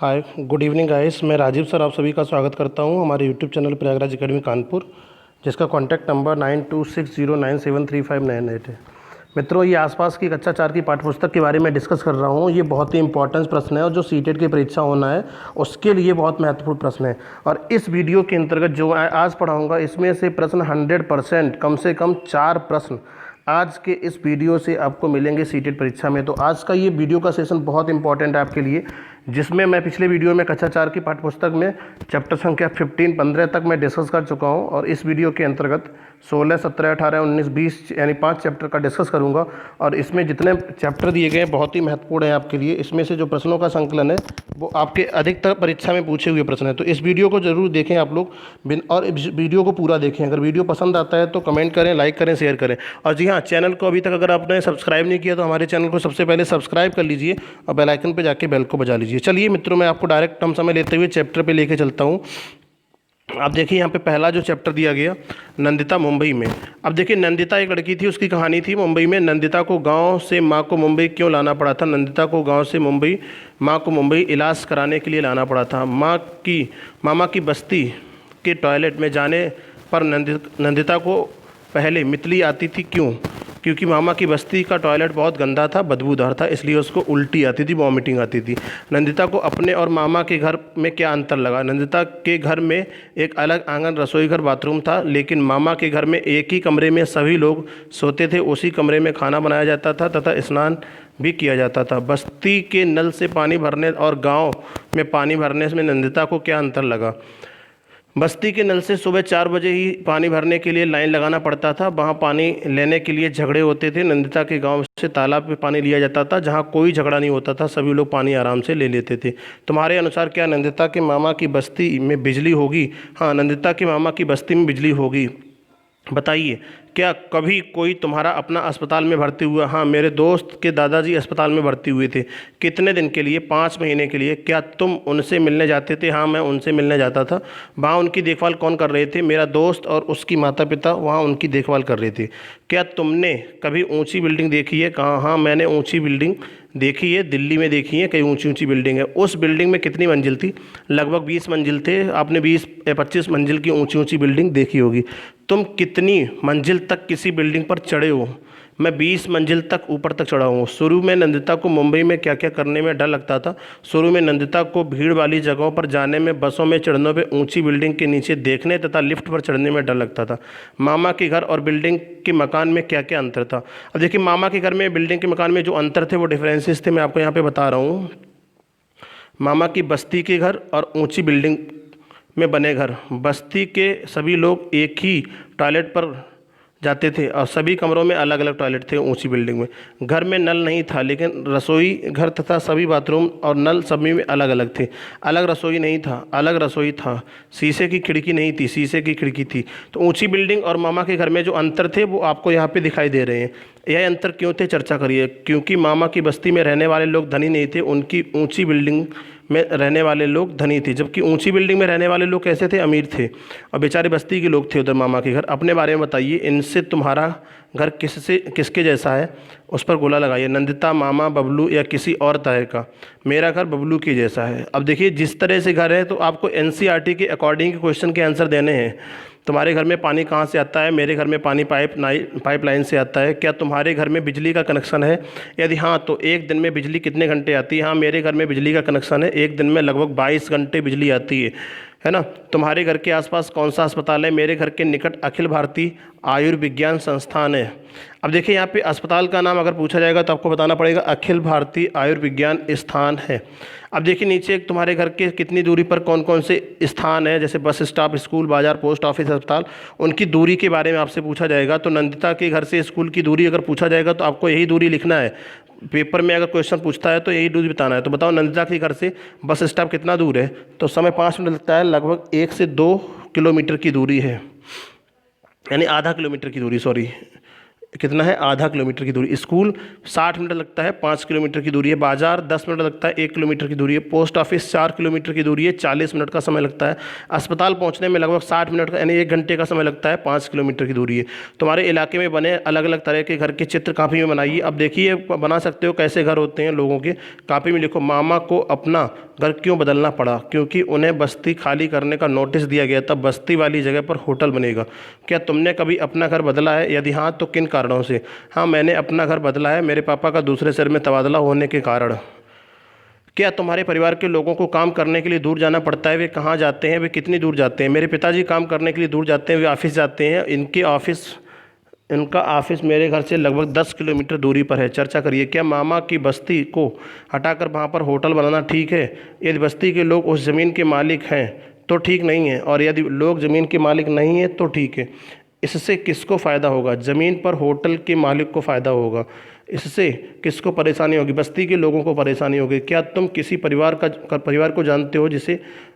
हाय, good evening guys. मैं Rajiv sir आप सभी का स्वागत करता हूं हमारे YouTube channel Prayagraj academy Kanpur, जिसका कॉन्टैक्ट नंबर 9260973598 है। मित्रों, ये आसपास की कक्षा 4 की पाठ्यपुस्तक के बारे में डिस्कस कर रहा हूं। ये बहुत ही इंपॉर्टेंट प्रश्न है और जो सीटेट की परीक्षा होना है उसके लिए बहुत महत्वपूर्ण प्रश्न है। और इस वीडियो के अंतर्गत जो मैं आज पढ़ाऊँगा इसमें से प्रश्न 100% कम से कम 4 प्रश्न आज के इस वीडियो से आपको मिलेंगे सीटेट परीक्षा में। तो आज का ये वीडियो का सेशन बहुत इंपॉर्टेंट है आपके लिए, जिसमें मैं पिछले वीडियो में कक्षा 4 की पाठ्यपुस्तक में चैप्टर संख्या 15 तक मैं डिस्कस कर चुका हूं और इस वीडियो के अंतर्गत 16, 17, 18, 19, 20 यानी 5 चैप्टर का डिस्कस करूंगा। और इसमें जितने चैप्टर दिए गए हैं बहुत ही महत्वपूर्ण है आपके लिए। इसमें से जो प्रश्नों का संकलन है वो आपके अधिकतर परीक्षा में पूछे हुए प्रश्न है। तो इस वीडियो को जरूर देखें आप लोग, और इस वीडियो को पूरा देखें। अगर वीडियो पसंद आता है तो कमेंट करें, लाइक करें, शेयर करें। और जी हाँ, चैनल को अभी तक अगर आपने सब्सक्राइब नहीं किया तो हमारे चैनल को सबसे पहले सब्सक्राइब कर लीजिए और बेल आइकन पर जाके बेल को बजा लीजिए। चलिए मित्रों, मैं आपको डायरेक्ट कम समय लेते हुए चैप्टर पे लेके चलता हूँ। अब देखिए यहाँ पे पहला जो चैप्टर दिया गया, नंदिता मुंबई में। अब देखिए, नंदिता एक लड़की थी, उसकी कहानी थी मुंबई में। नंदिता को गांव से माँ को मुंबई क्यों लाना पड़ा था? नंदिता को गांव से मुंबई माँ को मुंबई इलाज कराने के लिए लाना पड़ा था। मामा की बस्ती के टॉयलेट में जाने पर नंदिता को पहले मितली आती थी। क्यों? क्योंकि मामा की बस्ती का टॉयलेट बहुत गंदा था, बदबूदार था, इसलिए उसको उल्टी आती थी, वॉमिटिंग आती थी। नंदिता को अपने और मामा के घर में क्या अंतर लगा? नंदिता के घर में एक अलग आंगन, रसोई घर, बाथरूम था, लेकिन मामा के घर में एक ही कमरे में सभी लोग सोते थे। उसी कमरे में खाना बनाया जाता था तथा स्नान भी किया जाता था। बस्ती के नल से पानी भरने और गाँव में पानी भरने में नंदिता को क्या अंतर लगा? बस्ती के नल से सुबह 4 बजे ही पानी भरने के लिए लाइन लगाना पड़ता था। वहाँ पानी लेने के लिए झगड़े होते थे। नंदिता के गांव से तालाब में पानी लिया जाता था, जहाँ कोई झगड़ा नहीं होता था, सभी लोग पानी आराम से ले लेते थे। तुम्हारे अनुसार क्या नंदिता के मामा की बस्ती में बिजली होगी? हाँ, नंदिता के मामा की बस्ती में बिजली होगी। बताइए, क्या कभी कोई तुम्हारा अपना अस्पताल में भर्ती हुआ? हाँ, मेरे दोस्त के दादाजी अस्पताल में भर्ती हुए थे। कितने दिन के लिए? 5 महीने के लिए। क्या तुम उनसे मिलने जाते थे? हाँ, मैं उनसे मिलने जाता था। वहाँ उनकी देखभाल कौन कर रहे थे? मेरा दोस्त और उसकी माता पिता वहाँ उनकी देखभाल कर रहे थे। क्या तुमने कभी ऊंची बिल्डिंग देखी है? कहाँ? हाँ, मैंने ऊंची बिल्डिंग देखी है, दिल्ली में देखी है, कई ऊंची ऊंची बिल्डिंग है। उस बिल्डिंग में कितनी मंजिल थी? लगभग 20 मंजिल थे। आपने 20 या 25 मंजिल की ऊंची ऊंची बिल्डिंग देखी होगी। तुम कितनी मंजिल तक किसी बिल्डिंग पर चढ़े हो? मैं 20 मंजिल तक ऊपर तक चढ़ा हूँ। शुरू में नंदिता को मुंबई में क्या क्या करने में डर लगता था? शुरू में नंदिता को भीड़ वाली जगहों पर जाने में, बसों में चढ़ने पे, ऊंची बिल्डिंग के नीचे देखने तथा लिफ्ट पर चढ़ने में डर लगता था। मामा के घर और बिल्डिंग के मकान में क्या क्या अंतर था? अब देखिए, मामा के घर में बिल्डिंग के मकान में जो अंतर थे वो डिफरेंसेस थे, मैं आपको यहाँ पे बता रहा हूँ। मामा की बस्ती के घर और ऊंची बिल्डिंग में बने घर। बस्ती के सभी लोग एक ही टॉयलेट पर जाते थे और सभी कमरों में अलग अलग टॉयलेट थे। ऊंची बिल्डिंग में घर में नल नहीं था, लेकिन रसोई घर तथा सभी बाथरूम और नल सभी में अलग अलग थे। अलग रसोई नहीं था, अलग रसोई था। शीशे की खिड़की नहीं थी, शीशे की खिड़की थी। तो ऊंची बिल्डिंग और मामा के घर में जो अंतर थे वो आपको यहाँ पे दिखाई दे रहे हैं। यह अंतर क्यों थे? चर्चा करिए। क्योंकि मामा की बस्ती में रहने वाले लोग धनी नहीं थे, उनकी ऊंची बिल्डिंग में रहने वाले लोग धनी थे। जबकि ऊंची बिल्डिंग में रहने वाले लोग कैसे थे? अमीर थे, और बेचारे बस्ती के लोग थे उधर मामा के घर। अपने बारे में बताइए, इनसे तुम्हारा घर किसके जैसा है? उस पर गोला लगाइए। नंदिता, मामा, बबलू या किसी और तरह का? मेरा घर बबलू के जैसा है। अब देखिए, जिस तरह से घर है तो आपको एनसीईआरटी के अकॉर्डिंग क्वेश्चन के आंसर देने हैं। तुम्हारे घर में पानी कहाँ से आता है? मेरे घर में पानी पाइपलाइन से आता है। क्या तुम्हारे घर में बिजली का कनेक्शन है? यदि हाँ, तो एक दिन में बिजली कितने घंटे आती है? हाँ, मेरे घर में बिजली का कनेक्शन है, एक दिन में लगभग 22 घंटे बिजली आती है ना। तुम्हारे घर के आसपास कौन सा अस्पताल है? मेरे घर के निकट अखिल भारतीय आयुर्विज्ञान संस्थान है। अब देखिए, यहाँ पे अस्पताल का नाम अगर पूछा जाएगा तो आपको बताना पड़ेगा अखिल भारतीय आयुर्विज्ञान स्थान है। अब देखिए, नीचे तुम्हारे घर के कितनी दूरी पर कौन कौन से स्थान है, जैसे बस स्टॉप, स्कूल, बाजार, पोस्ट ऑफिस, अस्पताल, उनकी दूरी के बारे में आपसे पूछा जाएगा। तो नंदिता के घर से स्कूल की दूरी अगर पूछा जाएगा तो आपको यही दूरी लिखना है। पेपर में अगर क्वेश्चन पूछता है तो यही दूरी बताना है। तो बताओ, नंदिता के घर से बस स्टॉप कितना दूर है? तो समय 5 मिनट लगता है। लगभग 1 से 2 किलोमीटर की दूरी है, यानी आधा किलोमीटर की दूरी, सॉरी, कितना है, आधा किलोमीटर की दूरी। स्कूल 60 मिनट लगता है, 5 किलोमीटर की दूरी है। बाजार 10 मिनट लगता है, 1 किलोमीटर की दूरी है। पोस्ट ऑफिस 4 किलोमीटर की दूरी है, 40 मिनट का समय लगता है। अस्पताल पहुंचने में लगभग 60 मिनट का यानी 1 घंटे का समय लगता है, 5 किलोमीटर की दूरी है। तुम्हारे इलाके में बने अलग अलग तरह के घर के चित्र कापी में बनाइए। अब देखिए बना सकते हो कैसे घर होते हैं लोगों के। कापी में लिखो, मामा को अपना घर क्यों बदलना पड़ा? क्योंकि उन्हें बस्ती खाली करने का नोटिस दिया गया था, बस्ती वाली जगह पर होटल बनेगा। क्या तुमने कभी अपना घर बदला है? यदि हाँ तो किन कारणों से? हाँ, मैंने अपना घर बदला है, मेरे पापा का दूसरे शहर में तबादला होने के कारण। क्या तुम्हारे परिवार के लोगों को काम करने के लिए दूर जाना पड़ता है? वे कहाँ जाते हैं? वे कितनी दूर जाते हैं? मेरे पिताजी काम करने के लिए दूर जाते हैं, वे ऑफिस जाते हैं। इनका ऑफिस मेरे घर से लगभग 10 किलोमीटर दूरी पर है। चर्चा करिए। क्या मामा की बस्ती को हटाकर वहाँ पर होटल बनाना ठीक है? यदि बस्ती के लोग उस ज़मीन के मालिक हैं तो ठीक नहीं है, और यदि लोग ज़मीन के मालिक नहीं हैं तो ठीक है। इससे किसको फ़ायदा होगा? ज़मीन पर होटल के मालिक को फ़ायदा होगा। इससे किसको परेशानी होगी? बस्ती के लोगों को परेशानी होगी। क्या तुम किसी परिवार को जानते हो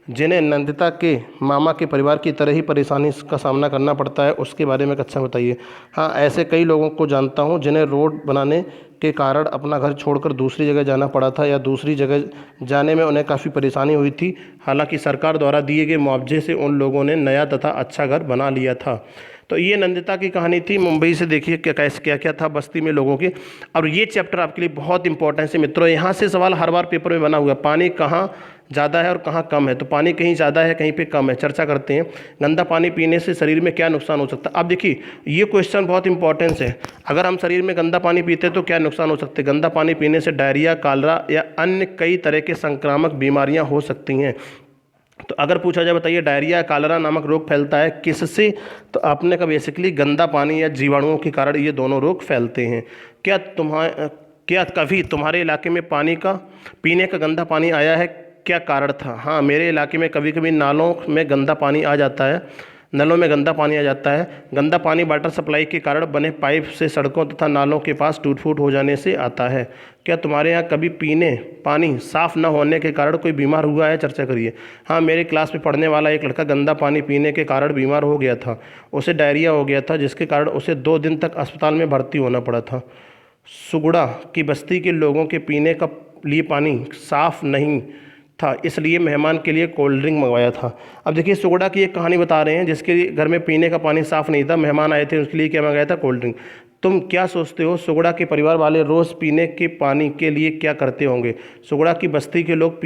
जिन्हें नंदिता के मामा के परिवार की तरह ही परेशानी का सामना करना पड़ता है? उसके बारे में कक्षा बताइए। हाँ, ऐसे कई लोगों को जानता हूँ जिन्हें रोड बनाने के कारण अपना घर छोड़कर दूसरी जगह जाना पड़ा था, या दूसरी जगह जाने में उन्हें काफ़ी परेशानी हुई थी। हालांकि सरकार द्वारा दिए गए मुआवजे से उन लोगों ने नया तथा अच्छा घर बना लिया था। तो ये नंदिता की कहानी थी। मुंबई से देखिए क्या क्या था बस्ती में लोगों के। और ये चैप्टर आपके लिए बहुत इंपॉर्टेंट है मित्रों। यहाँ से सवाल हर बार पेपर में बना हुआ है, पानी कहाँ ज़्यादा है और कहाँ कम है। तो पानी कहीं ज़्यादा है, कहीं पे कम है। चर्चा करते हैं। गंदा पानी पीने से शरीर में क्या नुकसान हो सकता है? अब देखिए ये क्वेश्चन बहुत इंपॉर्टेंट है। अगर हम शरीर में गंदा पानी पीते हैं तो क्या नुकसान हो सकते हैं? गंदा पानी पीने से डायरिया, कॉलरा या अन्य कई तरह के संक्रामक बीमारियाँ हो सकती हैं। तो अगर पूछा जाए बताइए डायरिया कॉलरा नामक रोग फैलता है किससे? तो आपने कहा बेसिकली गंदा पानी या जीवाणुओं के कारण ये दोनों रोग फैलते हैं। क्या कभी तुम्हारे इलाके में पीने का गंदा पानी आया है? क्या कारण था? हाँ, मेरे इलाके में कभी कभी नलों में गंदा पानी आ जाता है। गंदा पानी वाटर सप्लाई के कारण बने पाइप से सड़कों तथा नालों के पास टूट फूट हो जाने से आता है। क्या तुम्हारे यहाँ कभी पीने पानी साफ़ न होने के कारण कोई बीमार हुआ है? चर्चा करिए। हाँ, मेरे क्लास में पढ़ने वाला एक लड़का गंदा पानी पीने के कारण बीमार हो गया था। उसे डायरिया हो गया था, जिसके कारण उसे 2 दिन तक अस्पताल में भर्ती होना पड़ा था। सुगुड़ा की बस्ती के लोगों के पीने का लिए पानी साफ़ नहीं था, इसलिए मेहमान के लिए कोल्ड ड्रिंक मंगवाया था। अब देखिए सुगड़ा की एक कहानी बता रहे हैं जिसके घर में पीने का पानी साफ़ नहीं था, मेहमान आए थे, उसके लिए क्या मंगाया था? Cold drink. तुम क्या सोचते हो सुगड़ा के परिवार वाले रोज़ पीने के पानी के लिए क्या करते होंगे? सुगड़ा की बस्ती के लोग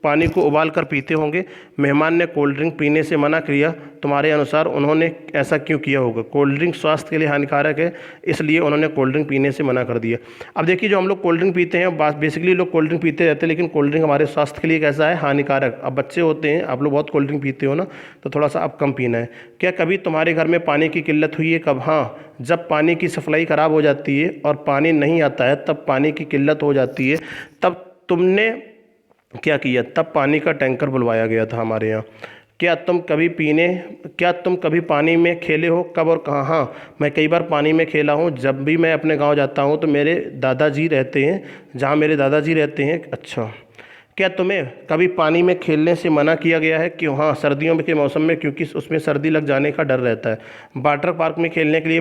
पानी को उबाल कर पीते होंगे। मेहमान ने कोल्ड ड्रिंक पीने से मना किया, तुम्हारे अनुसार उन्होंने ऐसा क्यों किया होगा? कोल्ड ड्रिंक स्वास्थ्य के लिए हानिकारक है, इसलिए उन्होंने कोल्ड ड्रिंक पीने से मना कर दिया। अब देखिए जो हम लोग कोल्ड ड्रिंक पीते हैं, बेसिकली लोग कोल्ड ड्रिंक पीते रहते हैं, लेकिन कोल्ड ड्रिंक हमारे स्वास्थ्य के लिए कैसा है? हानिकारक। अब बच्चे होते हैं, आप लोग बहुत कोल्ड ड्रिंक पीते हो ना, तो थोड़ा सा अब कम पीना है। क्या कभी तुम्हारे घर में पानी की किल्लत हुई है? कब? हाँ, जब पानी की सप्लाई ख़राब हो जाती है और पानी नहीं आता है, तब पानी की किल्लत हो जाती है। तब तुमने क्या किया? तब पानी का टैंकर बुलवाया गया था हमारे यहाँ। क्या तुम कभी पानी में खेले हो? कब और कहाँ? हाँ, मैं कई बार पानी में खेला हूँ। जब भी मैं अपने गांव जाता हूँ तो मेरे दादाजी रहते हैं, जहाँ मेरे दादाजी रहते हैं। अच्छा, क्या तुम्हें कभी पानी में खेलने से मना किया गया है? क्यों? हाँ, सर्दियों के मौसम में, क्योंकि उसमें सर्दी लग जाने का डर रहता है। वाटर पार्क में खेलने के लिए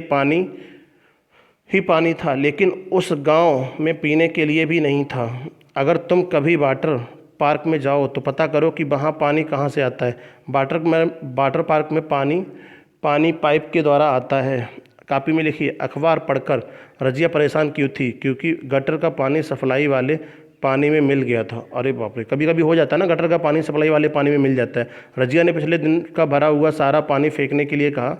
पानी था, लेकिन उस गांव में पीने के लिए भी नहीं था। अगर तुम कभी वाटर पार्क में जाओ तो पता करो कि वहाँ पानी कहाँ से आता है। वाटर पार्क में पानी पाइप के द्वारा आता है। कॉपी में लिखिए, अखबार पढ़कर रजिया परेशान क्यों थी? क्योंकि गटर का पानी सप्लाई वाले पानी में मिल गया था। अरे बाप रे, कभी कभी हो जाता है ना, गटर का पानी सप्लाई वाले पानी में मिल जाता है। रजिया ने पिछले दिन का भरा हुआ सारा पानी फेंकने के लिए कहा।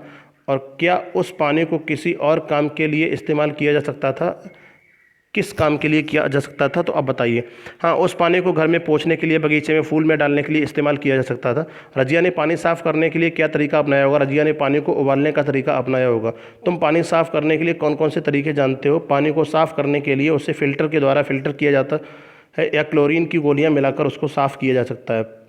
और क्या उस पानी को किसी और काम के लिए इस्तेमाल किया जा सकता था? किस काम के लिए किया जा सकता था? तो अब बताइए। हाँ, उस पानी को घर में पोंछने के लिए, बगीचे में फूल में डालने के लिए इस्तेमाल किया जा सकता था। रजिया ने पानी साफ़ करने के लिए क्या तरीका अपनाया होगा? रजिया ने पानी को उबालने का तरीका अपनाया होगा। तुम पानी साफ़ करने के लिए कौन कौन से तरीके जानते हो? पानी को साफ़ करने के लिए उसे फ़िल्टर के द्वारा फ़िल्टर किया जाता है, या क्लोरीन की गोलियाँ मिलाकर उसको साफ़ किया जा सकता है।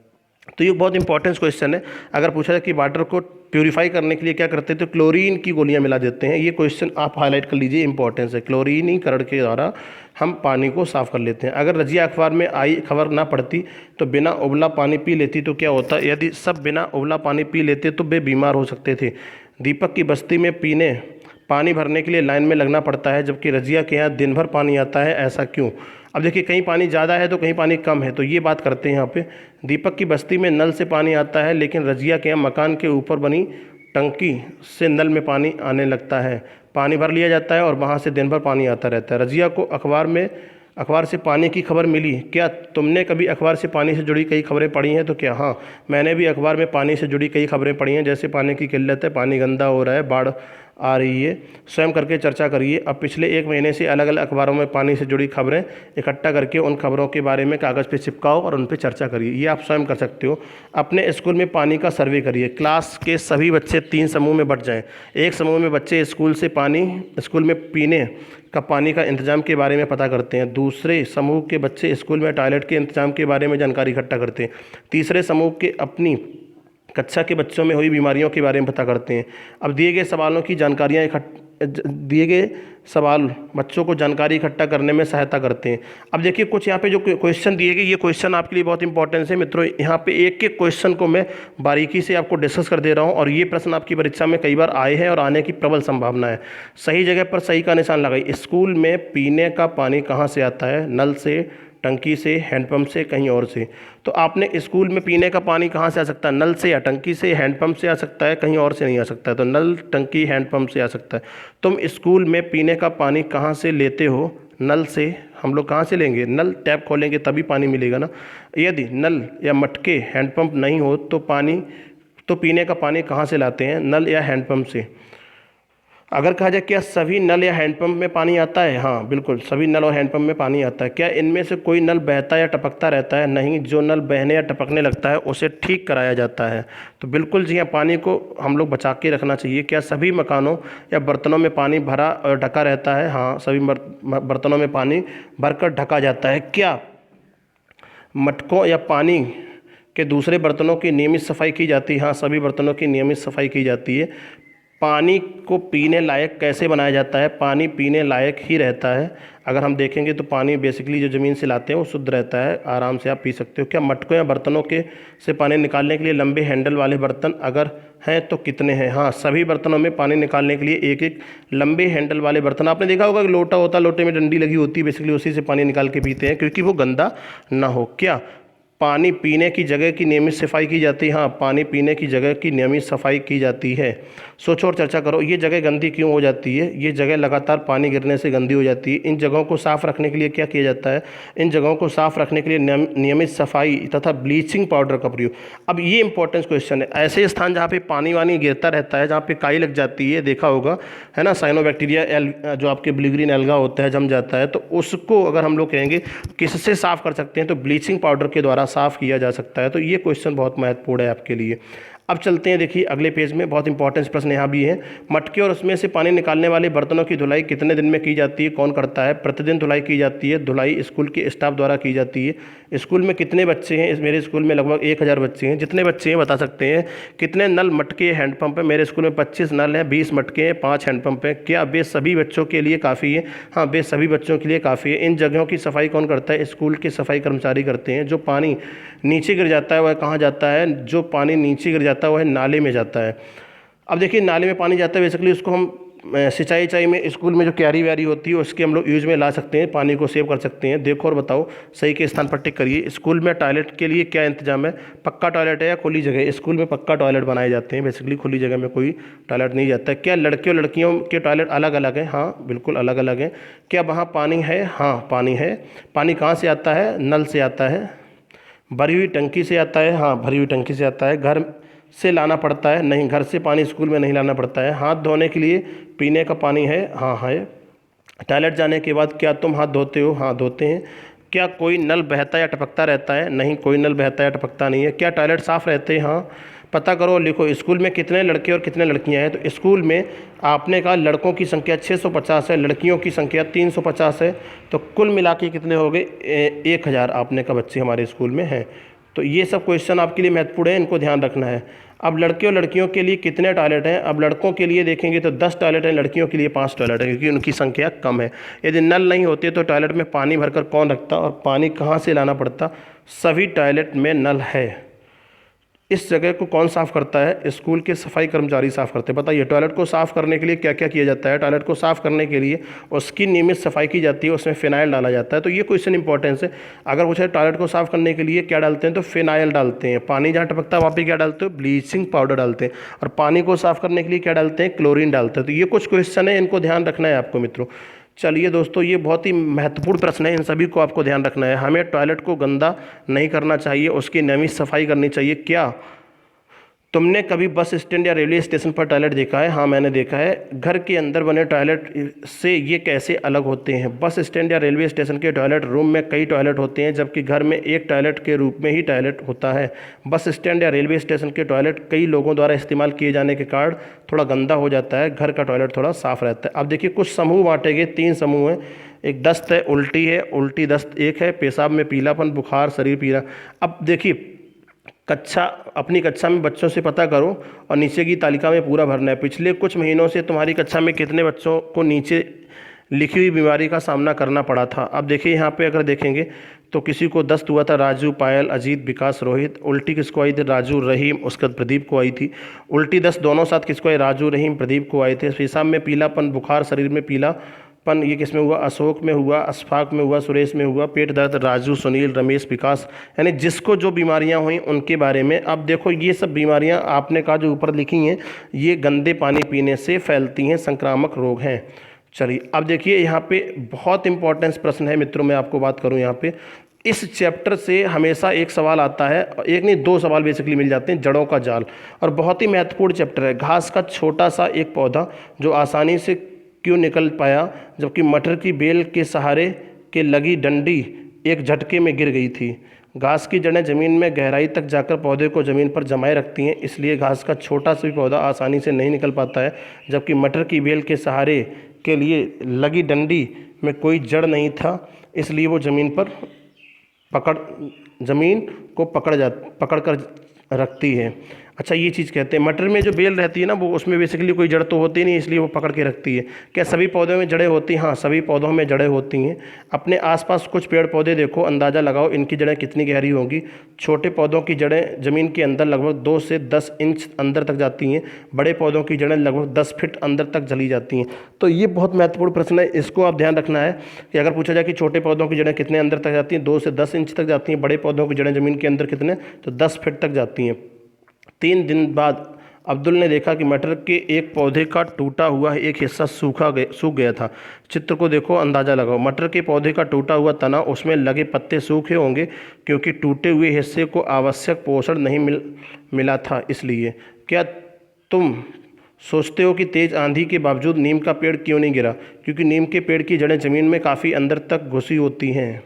तो ये बहुत इंपॉर्टेंट क्वेश्चन है। अगर पूछा जाए कि वाटर को प्यूरिफाई करने के लिए क्या करते हैं, तो क्लोरीन की गोलियां मिला देते हैं। ये क्वेश्चन आप हाईलाइट कर लीजिए, इंपॉर्टेंस है। क्लोरीनीकरण के द्वारा हम पानी को साफ़ कर लेते हैं। अगर रजिया अखबार में आई खबर ना पढ़ती तो बिना उबला पानी पी लेती तो क्या होता? यदि सब बिना उबला पानी पी लेते तो वे बीमार हो सकते थे। दीपक की बस्ती में पानी भरने के लिए लाइन में लगना पड़ता है, जबकि रजिया के यहाँ दिन भर पानी आता है, ऐसा क्यों? अब देखिए, कहीं पानी ज़्यादा है तो कहीं पानी कम है, तो ये बात करते हैं यहाँ पे। दीपक की बस्ती में नल से पानी आता है, लेकिन रजिया के यहाँ मकान के ऊपर बनी टंकी से नल में पानी आने लगता है। पानी भर लिया जाता है और वहाँ से दिन भर पानी आता रहता है। रजिया को अखबार से पानी की खबर मिली। क्या तुमने कभी अखबार से पानी से जुड़ी कई खबरें पढ़ी हैं? तो क्या हाँ, मैंने भी अखबार में पानी से जुड़ी कई खबरें पढ़ी हैं, जैसे पानी की किल्लत है, पानी गंदा हो रहा है, बाढ़ आ रही है। स्वयं करके चर्चा करिए। अब पिछले 1 महीने से अलग अलग अखबारों में पानी से जुड़ी खबरें इकट्ठा करके उन खबरों के बारे में कागज़ पे चिपकाओ और उन पे चर्चा करिए। ये आप स्वयं कर सकते हो। अपने स्कूल में पानी का सर्वे करिए। क्लास के सभी बच्चे 3 समूह में बंट जाएं। एक समूह में बच्चे स्कूल में पीने का पानी का इंतजाम के बारे में पता करते हैं। दूसरे समूह के बच्चे स्कूल में टॉयलेट के इंतजाम के बारे में जानकारी इकट्ठा करते हैं। तीसरे समूह के अपनी कक्षा के बच्चों में हुई बीमारियों के बारे में पता करते हैं। अब दिए गए सवाल बच्चों को जानकारी इकट्ठा करने में सहायता करते हैं। अब देखिए, कुछ यहाँ पे जो क्वेश्चन दिए गए, ये क्वेश्चन आपके लिए बहुत इंपॉर्टेंट है मित्रों। यहाँ पे एक एक क्वेश्चन को मैं बारीकी से आपको डिस्कस कर दे रहा हूँ, और ये प्रश्न आपकी परीक्षा में कई बार आए हैं और आने की प्रबल संभावना है। सही जगह पर सही का निशान लगाइए। स्कूल में पीने का पानी कहाँ से आता है? नल से, टंकी से, हैंडपंप से, कहीं और से। तो आपने स्कूल में पीने का पानी कहाँ से आ सकता है? नल से या टंकी से, हैंडपंप से आ सकता है, कहीं और से नहीं आ सकता है। तो नल, टंकी, हैंडपंप से आ सकता है। तुम स्कूल में पीने का पानी कहाँ से लेते हो? नल से। हम लोग कहाँ से लेंगे? नल, टैप खोलेंगे तभी पानी मिलेगा ना। यदि नल या मटके, हैंडपंप नहीं हो तो पीने का पानी कहाँ से लाते हैं? नल या हैंडपंप से। अगर कहा जाए क्या सभी नल या हैंडपंप में पानी आता है? हाँ बिल्कुल, सभी नल और हैंडपंप में पानी आता है। क्या इनमें से कोई नल बहता या टपकता रहता है? नहीं, जो नल बहने या टपकने लगता है उसे ठीक कराया जाता है। तो बिल्कुल जी हाँ, पानी को हम लोग बचा के रखना चाहिए। क्या सभी मकानों या बर्तनों में पानी भरा और ढका रहता है? हाँ, सभी बर्तनों में पानी भरकर ढका जाता है। क्या मटकों या पानी के दूसरे बर्तनों की नियमित सफाई की जाती है? हाँ, सभी बर्तनों की नियमित सफाई की जाती है। पानी को पीने लायक कैसे बनाया जाता है? पानी पीने लायक ही रहता है। अगर हम देखेंगे तो पानी बेसिकली जो ज़मीन से लाते हैं वो शुद्ध रहता है, आराम से आप पी सकते हो। क्या मटकों या बर्तनों से पानी निकालने के लिए लंबे हैंडल वाले बर्तन अगर हैं तो कितने हैं? हाँ, सभी बर्तनों में पानी निकालने के लिए एक एक लंबे हैंडल वाले बर्तन। आपने देखा होगा कि लोटा होता है, लोटे में डंडी लगी होती है, बेसिकली उसी से पानी निकाल के पीते हैं क्योंकि वो गंदा ना हो। क्या पानी पीने की जगह की नियमित सफाई की जाती है? हाँ, पानी पीने की जगह की नियमित सफाई की जाती है। सोचो और चर्चा करो। ये जगह गंदी क्यों हो जाती है? ये जगह लगातार पानी गिरने से गंदी हो जाती है। इन जगहों को साफ़ रखने के लिए क्या किया जाता है? इन जगहों को साफ़ रखने के लिए नियमित सफाई तथा ब्लीचिंग पाउडर का प्रयोग। अब ये इंपॉर्टेंट क्वेश्चन है। ऐसे स्थान जहाँ पे पानी वानी गिरता रहता है, जहाँ पे काई लग जाती है, देखा होगा है ना, साइनोबैक्टीरिया जो आपके ब्लू ग्रीन एल्गा होता है जम जाता है, तो उसको अगर हम लोग कहेंगे किससे साफ़ कर सकते हैं, तो ब्लीचिंग पाउडर के द्वारा साफ़ किया जा सकता है। तो ये क्वेश्चन बहुत महत्वपूर्ण है आपके लिए। अब चलते हैं, देखिए अगले पेज में बहुत इंपॉर्टेंट प्रश्न यहाँ भी है। मटके और उसमें से पानी निकालने वाले बर्तनों की धुलाई कितने दिन में की जाती है? कौन करता है? प्रतिदिन धुलाई की जाती है। धुलाई स्कूल के स्टाफ द्वारा की जाती है। स्कूल में कितने बच्चे हैं? मेरे स्कूल में लगभग 1000 बच्चे हैं। जितने बच्चे हैं बता सकते हैं। कितने नल, मटके, हैंडपंप है? मेरे स्कूल में 25 नल हैं, 20 मटके हैं, 5 हैंडपंप हैं। क्या वे सभी बच्चों के लिए काफ़ी है? हाँ, वे सभी बच्चों के लिए काफ़ी है। इन जगहों की सफाई कौन करता है? स्कूल के सफाई कर्मचारी करते हैं। जो पानी नीचे गिर जाता है वह कहाँ जाता है? जो पानी नीचे गिर जाता है वह नाले में जाता है। अब देखिए, नाले में पानी जाता है, बेसिकली उसको हम सिंचाई में स्कूल में जो क्यारी व्यारी होती है उसके हम लोग यूज में ला सकते हैं, पानी को सेव कर सकते हैं। देखो और बताओ, सही के स्थान पर टिक करिए। स्कूल में टॉयलेट के लिए क्या इंतजाम है? पक्का टॉयलेट है या खुली जगह? स्कूल में पक्का टॉयलेट बनाए जाते हैं, बेसिकली खुली जगह में कोई टॉयलेट नहीं जाता है। क्या लड़के और लड़कियों के टॉयलेट अलग अलग हैं? हाँ बिल्कुल अलग अलग हैं। क्या वहाँ पानी है? हाँ पानी है। पानी कहाँ से आता है? नल से आता है। भरी हुई टंकी से आता है? हाँ, भरी हुई टंकी से आता है। घर से लाना पड़ता है? नहीं, घर से पानी स्कूल में नहीं लाना पड़ता है। हाथ धोने के लिए पीने का पानी है? हाँ है। टॉयलेट जाने के बाद क्या तुम हाथ धोते हो? हाँ धोते हैं। क्या कोई नल बहता या टपकता रहता है? नहीं, कोई नल बहता या टपकता नहीं है। क्या टॉयलेट साफ़ रहते हैं? हाँ। पता करो और लिखो, स्कूल में कितने लड़के और कितने लड़कियां हैं? तो स्कूल में आपने कहा लड़कों की संख्या 650 है, लड़कियों की संख्या 350 है, तो कुल मिला के कितने हो गए? 1000 आपने कहा बच्चे हमारे स्कूल में हैं। तो ये सब क्वेश्चन आपके लिए महत्वपूर्ण है, इनको ध्यान रखना है। अब लड़के और लड़कियों के लिए कितने टॉयलेट हैं? अब लड़कों के लिए देखेंगे तो 10 टॉयलेट हैं, लड़कियों के लिए 5 टॉयलेट है, क्योंकि उनकी संख्या कम है। यदि नल नहीं होते तो टॉयलेट में पानी भरकर कौन रखता और पानी कहाँ से लाना पड़ता? सभी टॉयलेट में नल है। इस जगह को कौन साफ़ करता है? स्कूल के सफाई कर्मचारी साफ़ करते हैं। बताइए टॉयलेट को साफ़ करने के लिए क्या क्या किया जाता है? टॉयलेट को साफ़ करने के लिए उसकी नियमित सफाई की जाती है, उसमें फिनाइल डाला जाता है। तो ये क्वेश्चन इंपॉर्टेंस है। अगर पूछा टॉयलेट को साफ़ करने के लिए क्या डालते हैं, तो फिनाइल डालते हैं। पानी जहाँ टपकता है वहाँ पे क्या डालते हो? ब्लीचिंग पाउडर डालते हैं। और पानी को साफ़ करने के लिए क्या डालते हैं? क्लोरीन डालते हैं। तो ये कुछ क्वेश्चन है, इनको ध्यान रखना है आपको मित्रों। चलिए दोस्तों, ये बहुत ही महत्वपूर्ण प्रश्न है, इन सभी को आपको ध्यान रखना है। हमें टॉयलेट को गंदा नहीं करना चाहिए, उसकी नियमित सफाई करनी चाहिए। क्या तुमने कभी बस स्टैंड या रेलवे स्टेशन पर टॉयलेट देखा है? हाँ, मैंने देखा है। घर के अंदर बने टॉयलेट से ये कैसे अलग होते हैं? बस स्टैंड या रेलवे स्टेशन के टॉयलेट रूम में कई टॉयलेट होते हैं, जबकि घर में एक टॉयलेट के रूप में ही टॉयलेट होता है। बस स्टैंड या रेलवे स्टेशन के टॉयलेट कई लोगों द्वारा इस्तेमाल किए जाने के कारण थोड़ा गंदा हो जाता है, घर का टॉयलेट थोड़ा साफ रहता है। अब देखिए कुछ समूह बांटे गए, 3 समूह हैं। एक दस्त है, उल्टी है, उल्टी दस्त एक है, पेशाब में पीलापन, बुखार, शरीर पीला। अब देखिए अपनी कक्षा में बच्चों से पता करो और नीचे की तालिका में पूरा भरना है। पिछले कुछ महीनों से तुम्हारी कक्षा में कितने बच्चों को नीचे लिखी हुई बीमारी का सामना करना पड़ा था? अब देखिए यहाँ पे अगर देखेंगे तो किसी को दस्त हुआ था, राजू, पायल, अजीत, विकास, रोहित। उल्टी किसको आई थी? राजू, रहीम, उसके बाद प्रदीप को आई थी। उल्टी दस्त दोनों साथ किसको आई? राजू, रहीम, प्रदीप को आए थे। पेशाब में पीलापन, बुखार, शरीर में पीलापन, ये किस में हुआ? अशोक में हुआ, अशफाक में हुआ, सुरेश में हुआ। पेट दर्द, राजू, सुनील, रमेश, विकास। यानी जिसको जो बीमारियां हुई उनके बारे में। अब देखो ये सब बीमारियां आपने कहा जो ऊपर लिखी हैं, ये गंदे पानी पीने से फैलती हैं, संक्रामक रोग हैं। चलिए अब देखिए यहाँ पे बहुत इंपॉर्टेंस प्रश्न है मित्रों, मैं आपको बात करूँ यहाँ पे। इस चैप्टर से हमेशा एक सवाल आता है, एक नहीं 2 सवाल बेसिकली मिल जाते हैं। जड़ों का जाल, और बहुत ही महत्वपूर्ण चैप्टर है। घास का छोटा सा एक पौधा जो आसानी से क्यों निकल पाया, जबकि मटर की बेल के सहारे के लगी डंडी एक झटके में गिर गई थी? घास की जड़ें जमीन में गहराई तक जाकर पौधे को जमीन पर जमाए रखती हैं, इसलिए घास का छोटा सा भी पौधा आसानी से नहीं निकल पाता है। जबकि मटर की बेल के सहारे के लिए लगी डंडी में कोई जड़ नहीं था, इसलिए वो ज़मीन को पकड़ कर रखती है। अच्छा, ये चीज़ कहते हैं। मटर में जो बेल रहती है ना, वो उसमें बेसिकली कोई जड़ तो होती नहीं, इसलिए वो पकड़ के रखती है। क्या सभी पौधों में जड़ें होती हैं? हाँ, सभी पौधों में जड़ें होती हैं। अपने आसपास कुछ पेड़ पौधे देखो, अंदाज़ा लगाओ इनकी जड़ें कितनी गहरी होंगी। छोटे पौधों की जड़ें ज़मीन के अंदर लगभग 2 से 10 इंच अंदर तक जाती हैं। बड़े पौधों की जड़ें लगभग 10 फीट अंदर तक चली जाती हैं। तो ये बहुत महत्वपूर्ण प्रश्न है, इसको आप ध्यान रखना है कि अगर पूछा जाए कि छोटे पौधों की जड़ें कितने अंदर तक जाती हैं, 2 से 10 इंच तक जाती हैं। बड़े पौधों की जड़ें ज़मीन के अंदर कितने, तो 10 फीट तक जाती हैं। 3 दिन बाद अब्दुल ने देखा कि मटर के एक पौधे का टूटा हुआ एक हिस्सा सूख गया था। चित्र को देखो, अंदाज़ा लगाओ। मटर के पौधे का टूटा हुआ तना, उसमें लगे पत्ते सूखे होंगे क्योंकि टूटे हुए हिस्से को आवश्यक पोषण नहीं मिला था, इसलिए। क्या तुम सोचते हो कि तेज़ आंधी के बावजूद नीम का पेड़ क्यों नहीं गिरा? क्योंकि नीम के पेड़ की जड़ें ज़मीन में काफ़ी अंदर तक घुसी होती हैं।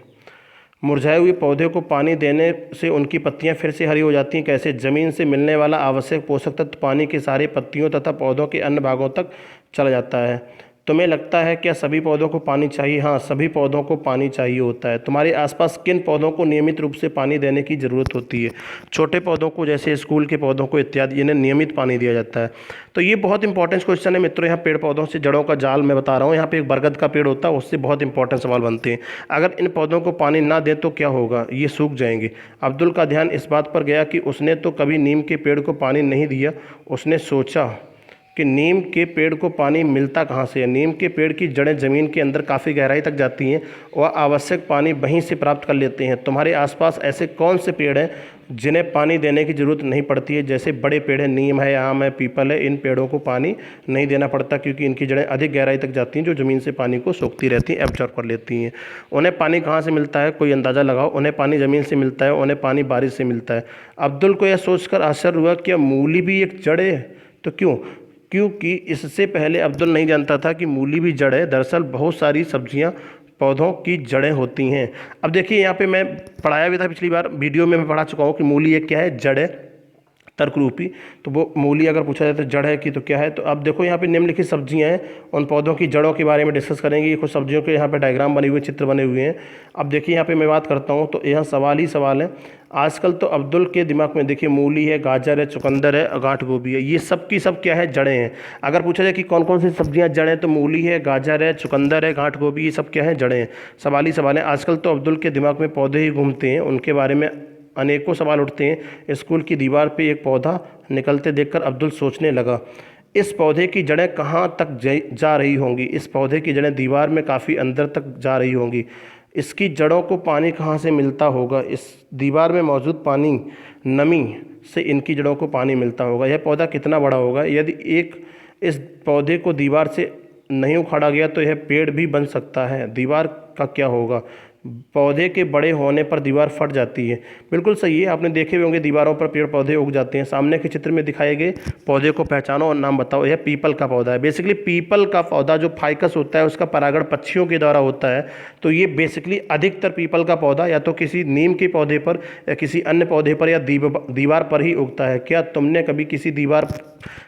मुरझाए हुए पौधे को पानी देने से उनकी पत्तियां फिर से हरी हो जाती हैं। कैसे? जमीन से मिलने वाला आवश्यक पोषक तत्व पानी के सारे पत्तियों तथा पौधों के अन्य भागों तक चला जाता है। तुम्हें लगता है क्या सभी पौधों को पानी चाहिए? हाँ, सभी पौधों को पानी चाहिए होता है। तुम्हारे आसपास किन पौधों को नियमित रूप से पानी देने की ज़रूरत होती है? छोटे पौधों को, जैसे स्कूल के पौधों को इत्यादि, इन्हें नियमित पानी दिया जाता है। तो ये बहुत इंपॉर्टेंट क्वेश्चन है मित्रों। यहाँ पेड़ पौधों से जड़ों का जाल मैं बता रहा हूँ। यहाँ पे एक बरगद का पेड़ होता है, उससे बहुत इंपॉर्टेंट सवाल बनते हैं। अगर इन पौधों को पानी ना दें तो क्या होगा? ये सूख जाएंगे। अब्दुल का ध्यान इस बात पर गया कि उसने तो कभी नीम के पेड़ को पानी नहीं दिया। उसने सोचा कि नीम के पेड़ को पानी मिलता कहाँ से है? नीम के पेड़ की जड़ें ज़मीन के अंदर काफ़ी गहराई तक जाती हैं और आवश्यक पानी वहीं से प्राप्त कर लेते हैं। तुम्हारे आसपास ऐसे कौन से पेड़ हैं जिन्हें पानी देने की ज़रूरत नहीं पड़ती है? जैसे बड़े पेड़ हैं, नीम है, आम है, पीपल है। इन पेड़ों को पानी नहीं देना पड़ता क्योंकि इनकी जड़ें अधिक गहराई तक जाती हैं, जो ज़मीन से पानी को सोखती रहती हैं, एब्जॉर्ब कर लेती हैं। उन्हें पानी कहाँ से मिलता है? कोई अंदाज़ा लगाओ। उन्हें पानी ज़मीन से मिलता है, उन्हें पानी बारिश से मिलता है। अब्दुल को यह सोचकर आश्चर्य हुआ कि मूली भी एक जड़ है। तो क्योंकि इससे पहले अब्दुल नहीं जानता था कि मूली भी जड़ है। दरअसल बहुत सारी सब्जियां पौधों की जड़ें होती हैं। अब देखिए यहाँ पे मैं पढ़ाया भी था पिछली बार वीडियो में, मैं पढ़ा चुका हूँ कि मूली एक क्या है? जड़ है, तर्करूपी। तो वो मूली अगर पूछा जाए तो जड़ है कि तो क्या है? तो अब देखो यहाँ पे निम्नलिखित सब्जियां हैं, उन पौधों की जड़ों के बारे में डिस्कस करेंगे। ये कुछ सब्जियों के यहाँ पे डायग्राम बने हुए, चित्र बने हुए हैं। अब देखिए यहाँ पे मैं बात करता हूँ तो यहाँ सवाल ही सवाल है। आजकल तो अब्दुल के दिमाग में देखिए मूली है, गाजर है, चुकंदर है, गांठ गोभी है। ये सब की सब क्या है? जड़ें हैं। अगर पूछा जाए कि कौन कौन सी सब्जियां जड़ हैं, तो मूली है, गाजर है, चुकंदर है, गांठ गोभी, ये सब क्या है? जड़ें हैं। सवाल ही सवाल है। आजकल तो अब्दुल के दिमाग में पौधे ही घूमते हैं, उनके बारे में अनेकों सवाल उठते हैं। स्कूल की दीवार पे एक पौधा निकलते देखकर अब्दुल सोचने लगा, इस पौधे की जड़ें कहाँ तक जा रही होंगी। इस पौधे की जड़ें दीवार में काफ़ी अंदर तक जा रही होंगी। इसकी जड़ों को पानी कहाँ से मिलता होगा। इस दीवार में मौजूद पानी नमी से इनकी जड़ों को पानी मिलता होगा। यह पौधा कितना बड़ा होगा। यदि इस पौधे को दीवार से नहीं उखाड़ा गया तो यह पेड़ भी बन सकता है। दीवार का क्या होगा। पौधे के बड़े होने पर दीवार फट जाती है। बिल्कुल सही है, आपने देखे होंगे दीवारों पर पेड़ पौधे उग जाते हैं। सामने के चित्र में दिखाए गए पौधे को पहचानो और नाम बताओ। यह पीपल का पौधा है। बेसिकली पीपल का पौधा जो फाइकस होता है उसका परागण पक्षियों के द्वारा होता है। तो ये बेसिकली अधिकतर पीपल का पौधा या तो किसी नीम के पौधे पर या किसी अन्य पौधे पर या दीवार पर ही उगता है। क्या तुमने कभी किसी दीवार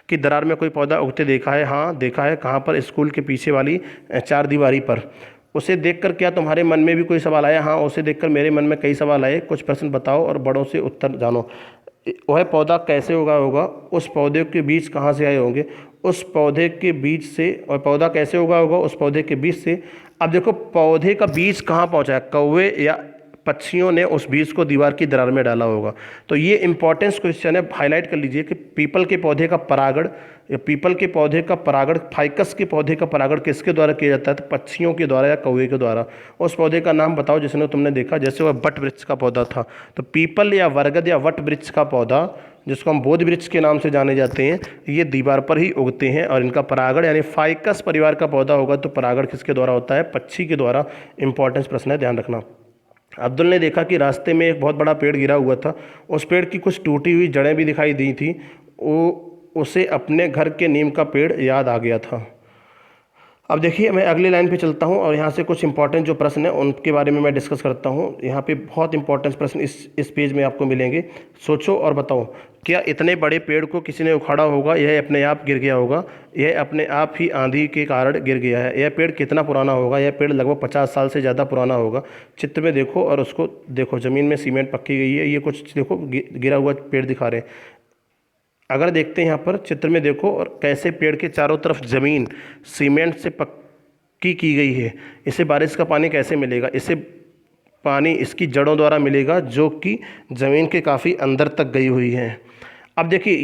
की दरार में कोई पौधा उगते देखा है। हाँ देखा है। कहाँ पर। स्कूल के पीछे वाली चार दीवारी पर। उसे देखकर क्या तुम्हारे मन में भी कोई सवाल आया। हाँ उसे देखकर मेरे मन में कई सवाल आए। कुछ प्रश्न बताओ और बड़ों से उत्तर जानो। वह पौधा कैसे उगा होगा। उस पौधे के बीज कहाँ से आए होंगे। उस पौधे के बीज से। और पौधा कैसे उगा होगा। उस पौधे के बीज से। अब देखो पौधे का बीज कहाँ पहुँचा है। कौवे या पक्षियों ने उस बीज को दीवार की दरार में डाला होगा। तो ये इंपॉर्टेंस क्वेश्चन है, हाईलाइट कर लीजिए कि पीपल के पौधे का परागण या पीपल के पौधे का परागण फाइकस के पौधे का परागण किसके द्वारा किया जाता है। तो पक्षियों के द्वारा या कौवे के द्वारा। उस पौधे का नाम बताओ जिसने तुमने देखा। जैसे वह वट वृक्ष का पौधा था। तो पीपल या बरगद या वट वृक्ष का पौधा जिसको हम बोध वृक्ष के नाम से जाने जाते हैं, ये दीवार पर ही उगते हैं और इनका परागण यानी फाइकस परिवार का पौधा होगा तो परागण किसके द्वारा होता है। पक्षी के द्वारा। इंपॉर्टेंस प्रश्न है, ध्यान रखना। अब्दुल ने देखा कि रास्ते में एक बहुत बड़ा पेड़ गिरा हुआ था। उस पेड़ की कुछ टूटी हुई जड़ें भी दिखाई दी थी। उसे अपने घर के नीम का पेड़ याद आ गया था। अब देखिए मैं अगली लाइन पे चलता हूँ और यहाँ से कुछ इंपॉर्टेंट जो प्रश्न है उनके बारे में मैं डिस्कस करता हूँ। यहाँ पे बहुत इंपॉर्टेंट प्रश्न इस पेज में आपको मिलेंगे। सोचो और बताओ, क्या इतने बड़े पेड़ को किसी ने उखाड़ा होगा। यह अपने आप गिर गया होगा। यह अपने आप ही आंधी के कारण गिर गया है। यह पेड़ कितना पुराना होगा। यह पेड़ लगभग 50 साल से ज़्यादा पुराना होगा। चित्र में देखो और उसको देखो। ज़मीन में सीमेंट पक्की गई है। ये कुछ देखो गिरा हुआ पेड़ दिखा रहे हैं। अगर देखते हैं यहाँ पर चित्र में देखो और कैसे पेड़ के चारों तरफ ज़मीन सीमेंट से पक्की की गई है। इसे बारिश का पानी कैसे मिलेगा। इसे पानी इसकी जड़ों द्वारा मिलेगा जो कि ज़मीन के काफ़ी अंदर तक गई हुई है। अब देखिए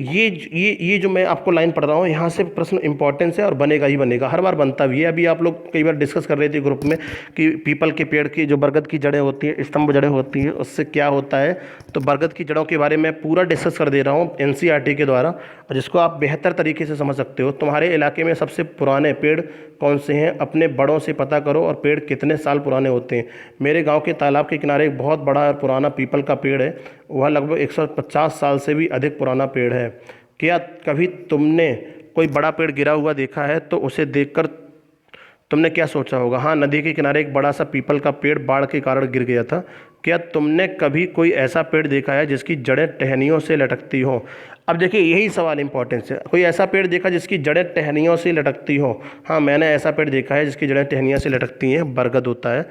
ये जो मैं आपको लाइन पढ़ रहा हूँ यहाँ से प्रश्न इंपॉर्टेंस है और बनेगा ही बनेगा। हर बार बनता भी है। अभी आप लोग कई बार डिस्कस कर रहे थे ग्रुप में कि पीपल के पेड़ की जो बरगद की जड़ें होती हैं, स्तंभ जड़ें होती हैं, उससे क्या होता है। तो बरगद की जड़ों के बारे में पूरा डिस्कस कर दे रहा हूँ NCERT के द्वारा, जिसको आप बेहतर तरीके से समझ सकते हो। तुम्हारे इलाके में सबसे पुराने पेड़ कौन से हैं, अपने बड़ों से पता करो और पेड़ कितने साल पुराने होते हैं। मेरे गाँव के तालाब के किनारे एक बहुत बड़ा और पुराना पीपल का पेड़ है। वह लगभग 150 साल से भी अधिक पुराना पेड़ है। क्या कभी तुमने कोई बड़ा पेड़ गिरा हुआ देखा है। तो उसे देखकर तुमने क्या सोचा होगा। हाँ नदी के किनारे एक बड़ा सा पीपल का पेड़ बाढ़ के कारण गिर गया था। क्या तुमने कभी कोई ऐसा पेड़ देखा है जिसकी जड़ें टहनियों से लटकती हों। अब देखिए यही सवाल इंपॉर्टेंस है। कोई ऐसा पेड़ देखा जिसकी जड़ें टहनियों से लटकती हों। हाँ मैंने ऐसा पेड़ देखा है जिसकी जड़ें टहनियों से लटकती हैं। बरगद होता है।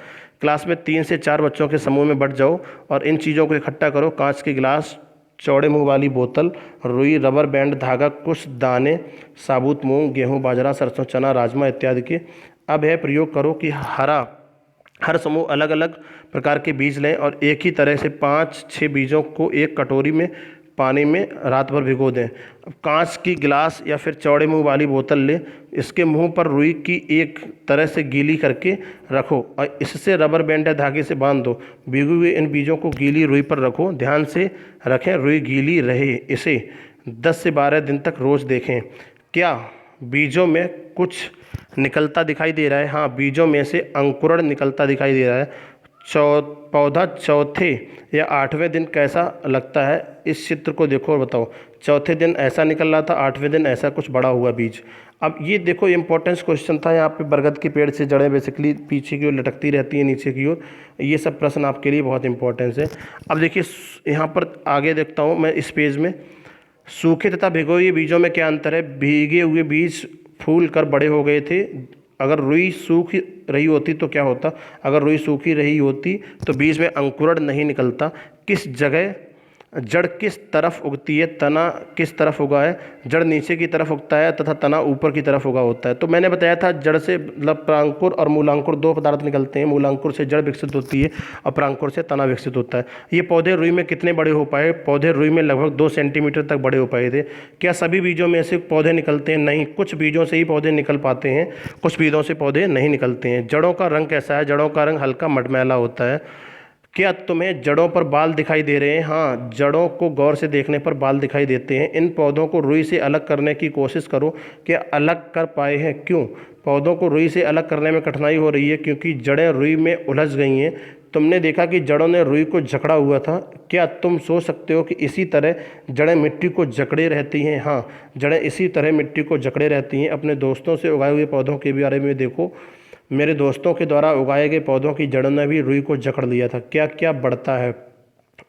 क्लास में 3 से 4 बच्चों के समूह में बंट जाओ और इन चीज़ों को इकट्ठा करो। कांच के गिलास, चौड़े मुंह वाली बोतल, रुई, रबर बैंड, धागा, कुछ दाने, साबुत मूंग, गेहूं, बाजरा, सरसों, चना, राजमा इत्यादि के। अब यह प्रयोग करो कि हर समूह अलग अलग प्रकार के बीज लें और एक ही तरह से 5-6 बीजों को एक कटोरी में पानी में रात भर भिगो दें। अब कांच की गिलास या फिर चौड़े मुंह वाली बोतल लें। इसके मुंह पर रुई की एक तरह से गीली करके रखो और इससे रबर बैंड या धागे से बांध दो। भीगे हुए इन बीजों को गीली रुई पर रखो। ध्यान से रखें रुई गीली रहे। इसे 10 से 12 दिन तक रोज़ देखें। क्या बीजों में कुछ निकलता दिखाई दे रहा है। हाँ बीजों में से अंकुरण निकलता दिखाई दे रहा है। पौधा चौथे या 8वें दिन कैसा लगता है। इस चित्र को देखो और बताओ। चौथे दिन ऐसा निकल रहा था, 8वें दिन ऐसा कुछ बड़ा हुआ बीज। अब ये देखो इंपॉर्टेंस क्वेश्चन था। यहाँ पे बरगद के पेड़ से जड़ें बेसिकली पीछे की ओर लटकती रहती है, नीचे की ओर। ये सब प्रश्न आपके लिए बहुत इंपॉर्टेंस है। अब देखिए यहाँ पर आगे देखता हूँ मैं इस पेज में। सूखे तथा भिगोए हुए बीजों में क्या अंतर है। भीगे हुए बीज फूल कर बड़े हो गए थे। अगर रुई सूख रही होती तो क्या होता। अगर रुई सूखी रही होती तो बीज में अंकुरण नहीं निकलता। किस जगह जड़ किस तरफ उगती है, तना किस तरफ उगा है? जड़ नीचे की तरफ उगता है तथा तना ऊपर की तरफ उगा होता है। तो मैंने बताया था जड़ से मतलब प्रांकुर और मूलांकुर दो पदार्थ निकलते हैं। मूलांकुर से जड़ विकसित होती है और प्रांकुर से तना विकसित होता है। ये पौधे रुई में कितने बड़े हो पाए? पौधे रुई में लगभग 2 सेंटीमीटर तक बड़े हो पाए थे। क्या सभी बीजों में से पौधे निकलते हैं? नहीं, कुछ बीजों से ही पौधे निकल पाते हैं, कुछ बीजों से पौधे नहीं निकलते हैं। जड़ों का रंग कैसा है? जड़ों का रंग हल्का मटमैला होता है। क्या तुम्हें जड़ों पर बाल दिखाई दे रहे हैं? हाँ, जड़ों को गौर से देखने पर बाल दिखाई देते हैं। इन पौधों को रुई से अलग करने की कोशिश करो। क्या अलग कर पाए हैं? क्यों? पौधों को रुई से अलग करने में कठिनाई हो रही है क्योंकि जड़ें रुई में उलझ गई हैं। तुमने देखा कि जड़ों ने रुई को जकड़ा हुआ था। क्या तुम सोच सकते हो कि इसी तरह जड़ें मिट्टी को जकड़े रहती हैं? हाँ, जड़ें इसी तरह मिट्टी को जकड़े रहती हैं। अपने दोस्तों से उगाए हुए पौधों के बारे में देखो। मेरे दोस्तों के द्वारा उगाए गए पौधों की जड़ों ने भी रुई को जकड़ लिया था। क्या क्या बढ़ता है?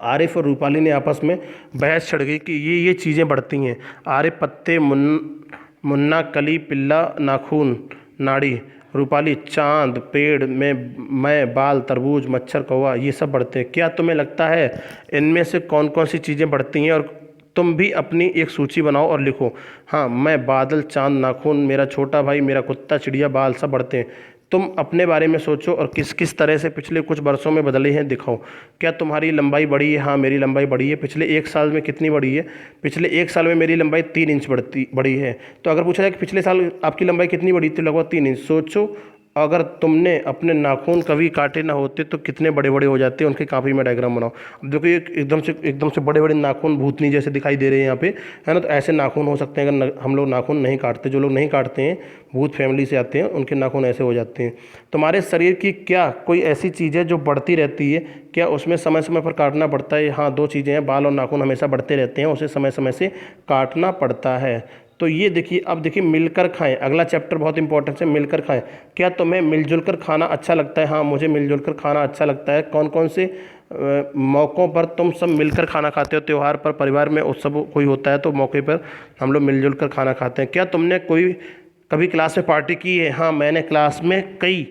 आरिफ और रूपाली ने आपस में बहस छिड़ गई कि ये चीज़ें बढ़ती हैं। आरिफ पत्ते, मुन्ना, कली, पिल्ला, नाखून, नाड़ी। रूपाली चांद, पेड़ में मैं, बाल, तरबूज, मच्छर, कौवा, ये सब बढ़ते हैं। क्या तुम्हें लगता है इनमें से कौन कौन सी चीज़ें बढ़ती हैं? और तुम भी अपनी एक सूची बनाओ और लिखो। हाँ, मैं, बादल, चांद, नाखून, मेरा छोटा भाई, मेरा कुत्ता, चिड़िया, बाल, सब बढ़ते हैं। तुम अपने बारे में सोचो और किस किस तरह से पिछले कुछ वर्षों में बदले हैं दिखाओ। क्या तुम्हारी लंबाई बढ़ी है? हाँ, मेरी लंबाई बढ़ी है। पिछले 1 साल में कितनी बढ़ी है? पिछले 1 साल में मेरी लंबाई 3 इंच बढ़ी है। तो अगर पूछा जाए कि पिछले साल आपकी लंबाई कितनी बढ़ी थी? लगभग 3 इंच। सोचो, अगर तुमने अपने नाखून कभी काटे ना होते तो कितने बड़े बड़े हो जाते। उनकी काफ़ी में डायग्राम बनाओ। अब देखो, ये एकदम से बड़े बड़े नाखून भूतनी जैसे दिखाई दे रहे हैं यहाँ पे, है ना। तो ऐसे नाखून हो सकते हैं अगर हम लोग नाखून नहीं काटते। जो लोग नहीं काटते हैं, भूत फैमिली से आते हैं, उनके नाखून ऐसे हो जाते हैं। तुम्हारे शरीर की क्या कोई ऐसी चीज़ है जो बढ़ती रहती है? क्या उसमें समय समय पर काटना पड़ता है? हाँ, 2 चीज़ें हैं। बाल और नाखून हमेशा बढ़ते रहते हैं, उसे समय समय से काटना पड़ता है। तो ये देखिए, अब देखिए, मिलकर खाएं। अगला चैप्टर बहुत इंपॉर्टेंट है, मिलकर खाएं। क्या तुम्हें मिलजुल कर खाना अच्छा लगता है? हाँ, मुझे मिलजुल कर खाना अच्छा लगता है। कौन कौन से मौक़ों पर तुम सब मिलकर खाना खाते हो? त्यौहार पर, परिवार में उत्सव कोई होता है तो मौके पर हम लोग मिलजुल कर खाना खाते हैं। क्या तुमने कभी क्लास में पार्टी की है? हाँ, मैंने क्लास में कई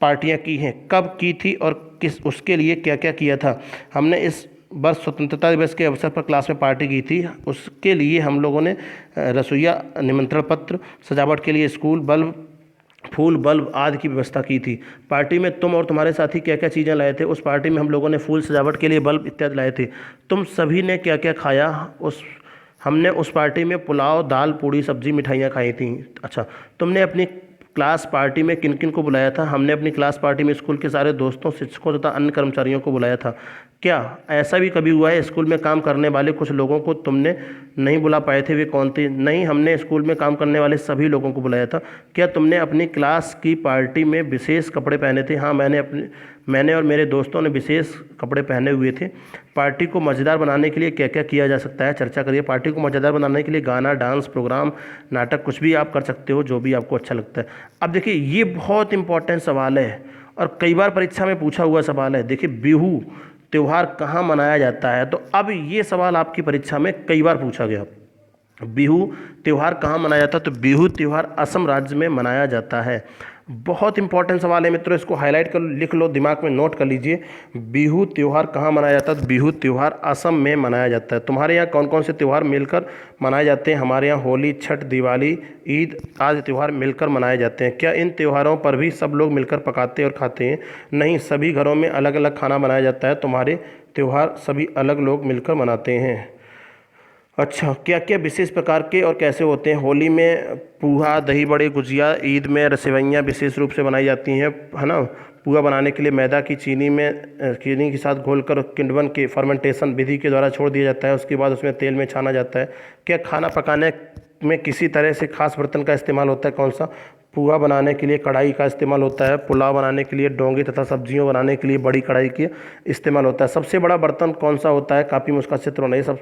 पार्टियाँ की हैं। कब की थी और उसके लिए क्या क्या किया था? हमने इस वर्ष स्वतंत्रता दिवस के अवसर पर क्लास में पार्टी की थी। उसके लिए हम लोगों ने रसोइया, निमंत्रण पत्र, सजावट के लिए स्कूल बल्ब, फूल, बल्ब आदि की व्यवस्था की थी। पार्टी में तुम और तुम्हारे साथी क्या क्या चीज़ें लाए थे? उस पार्टी में हम लोगों ने फूल, सजावट के लिए बल्ब इत्यादि लाए थे। तुम सभी ने क्या क्या खाया? हमने उस पार्टी में पुलाव, दाल, पूड़ी, सब्जी, मिठाइयाँ खाई थी। अच्छा, तुमने अपनी क्लास पार्टी में किन किन को बुलाया था? हमने अपनी क्लास पार्टी में स्कूल के सारे दोस्तों, शिक्षकों तथा अन्य कर्मचारियों को बुलाया था। क्या ऐसा भी कभी हुआ है स्कूल में काम करने वाले कुछ लोगों को तुमने नहीं बुला पाए थे? वे कौन थे? नहीं, हमने स्कूल में काम करने वाले सभी लोगों को बुलाया था। क्या तुमने अपनी क्लास की पार्टी में विशेष कपड़े पहने थे? हाँ, मैंने और मेरे दोस्तों ने विशेष कपड़े पहने हुए थे। पार्टी को मज़ेदार बनाने के लिए क्या क्या किया जा सकता है? चर्चा करिए। पार्टी को मज़ेदार बनाने के लिए गाना, डांस, प्रोग्राम, नाटक, कुछ भी आप कर सकते हो, जो भी आपको अच्छा लगता है। अब देखिए, ये बहुत इंपॉर्टेंट सवाल है और कई बार परीक्षा में पूछा हुआ सवाल है। देखिए, बिहू त्यौहार कहाँ मनाया जाता है? तो अब ये सवाल आपकी परीक्षा में कई बार पूछा गया। बिहू त्यौहार कहाँ मनाया जाता है? तो बिहू त्यौहार असम राज्य में मनाया जाता है। बहुत इंपॉर्टेंट सवाल है मित्रों, इसको हाईलाइट कर लिख लो, दिमाग में नोट कर लीजिए। बिहू त्यौहार कहाँ मनाया जाता है? तो बिहू त्यौहार असम में मनाया जाता है। तुम्हारे यहाँ कौन कौन से त्यौहार मिलकर मनाए जाते हैं? हमारे यहाँ होली, छठ, दिवाली, ईद आदि त्यौहार मिलकर मनाए जाते हैं। क्या इन त्योहारों पर भी सब लोग मिलकर पकाते और खाते हैं? नहीं, सभी घरों में अलग अलग खाना बनाया जाता है। तुम्हारे त्यौहार सभी अलग लोग मिलकर मनाते हैं। अच्छा, क्या क्या विशेष प्रकार के और कैसे होते हैं? होली में पूहा, दही बड़े, गुजिया। ईद में रसेवइयाँ विशेष रूप से बनाई जाती हैं, है ना। पूहा बनाने के लिए मैदा की चीनी के साथ घोलकर किण्वन के फर्मेंटेशन विधि के द्वारा छोड़ दिया जाता है। उसके बाद उसमें तेल में छाना जाता है। क्या खाना पकाने में किसी तरह से खास बर्तन का इस्तेमाल होता है? कौन सा? पूहा बनाने के लिए कढ़ाई का इस्तेमाल होता है। पुलाव बनाने के लिए डोंगे तथा सब्जियों बनाने के लिए बड़ी कढ़ाई के इस्तेमाल होता है। सबसे बड़ा बर्तन कौन सा होता है? काफ़ी मुश्किल चित्र नहीं। सब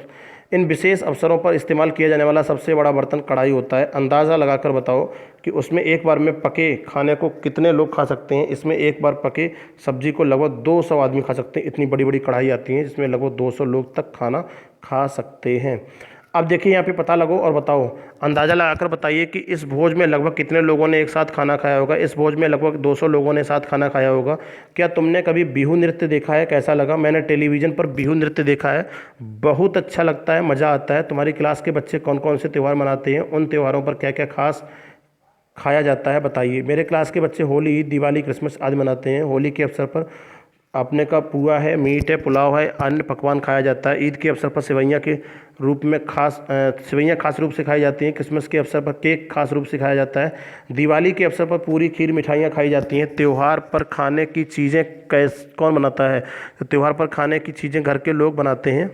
इन विशेष अवसरों पर इस्तेमाल किया जाने वाला सबसे बड़ा बर्तन कढ़ाई होता है। अंदाज़ा लगाकर बताओ कि उसमें एक बार में पके खाने को कितने लोग खा सकते हैं? इसमें एक बार पके सब्जी को लगभग 200 आदमी खा सकते हैं। इतनी बड़ी बड़ी कढ़ाई आती हैं जिसमें लगभग 200 लोग तक खाना खा सकते हैं। अब देखिए यहाँ पे पता लगो और बताओ, अंदाज़ा लगाकर बताइए कि इस भोज में लगभग कितने लोगों ने एक साथ खाना खाया होगा। इस भोज में लगभग 200 लोगों ने साथ खाना खाया होगा। क्या तुमने कभी बिहू नृत्य देखा है? कैसा लगा? मैंने टेलीविज़न पर बिहू नृत्य देखा है, बहुत अच्छा लगता है, मज़ा आता है। तुम्हारी क्लास के बच्चे कौन कौन से त्यौहार मनाते हैं? उन त्योहारों पर क्या क्या खास खाया जाता है बताइए। मेरे क्लास के बच्चे होली, ईद, दिवाली, क्रिसमस आदि मनाते हैं। होली के अवसर पर अपने का पुआ है, मीट है, पुलाव है, अन्य पकवान खाया जाता है। ईद के अवसर पर सेवइयाँ के रूप में सेवइयाँ खास रूप से खाई जाती हैं। क्रिसमस के अवसर पर केक खास रूप से खाया जाता है। दिवाली के अवसर पर पूरी खीर मिठाइयाँ खाई जाती हैं। त्यौहार पर खाने की चीज़ें कौन बनाता है? तो त्यौहार पर खाने की चीज़ें घर के लोग बनाते हैं।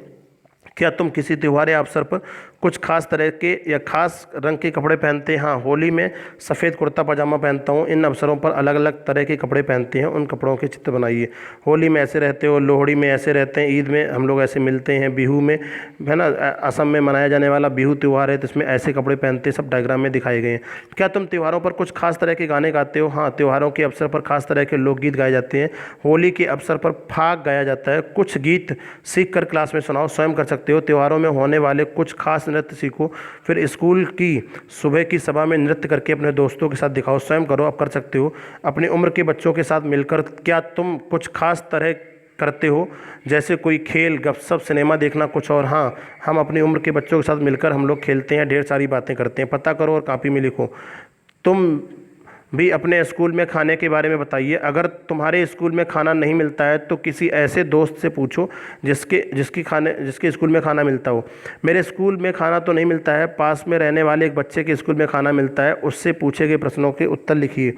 क्या तुम किसी त्यौहार या अवसर पर कुछ खास तरह के या खास रंग के कपड़े पहनते हैं? हाँ, होली में सफ़ेद कुर्ता पजामा पहनता हूँ। इन अवसरों पर अलग अलग तरह के कपड़े पहनते हैं, उन कपड़ों के चित्र बनाइए। होली में ऐसे रहते हो, लोहड़ी में ऐसे रहते हैं, ईद में हम लोग ऐसे मिलते हैं, बिहू में है ना, असम में मनाया जाने वाला बिहू त्यौहार है तो इसमें ऐसे कपड़े पहनते हैं, सब डायग्राम में दिखाए गए हैं। क्या तुम त्योहारों पर कुछ खास तरह के गाने गाते हो? हाँ, त्योहारों के अवसर पर खास तरह के लोकगीत गाए जाते हैं। होली के अवसर पर फाग गाया जाता है। कुछ गीत सीख कर क्लास में सुनाओ, स्वयं कर सकते हो। त्योहारों में होने वाले कुछ खास नृत्य सीखो, फिर स्कूल की सुबह की सभा में नृत्य करके अपने दोस्तों के साथ दिखाओ। स्वयं करो, अब कर सकते हो। अपनी उम्र के बच्चों के साथ मिलकर क्या तुम कुछ खास तरह करते हो, जैसे कोई खेल, गपशप, सिनेमा देखना, कुछ और? हाँ, हम अपनी उम्र के बच्चों के साथ मिलकर हम लोग खेलते हैं, ढेर सारी बातें करते हैं। पता करो और कॉपी में लिखो। तुम भी अपने स्कूल में खाने के बारे में बताइए। अगर तुम्हारे स्कूल में खाना नहीं मिलता है तो किसी ऐसे दोस्त से पूछो जिसके स्कूल में खाना मिलता हो। मेरे स्कूल में खाना तो नहीं मिलता है, पास में रहने वाले एक बच्चे के स्कूल में खाना मिलता है, उससे पूछे गए प्रश्नों के उत्तर लिखिए।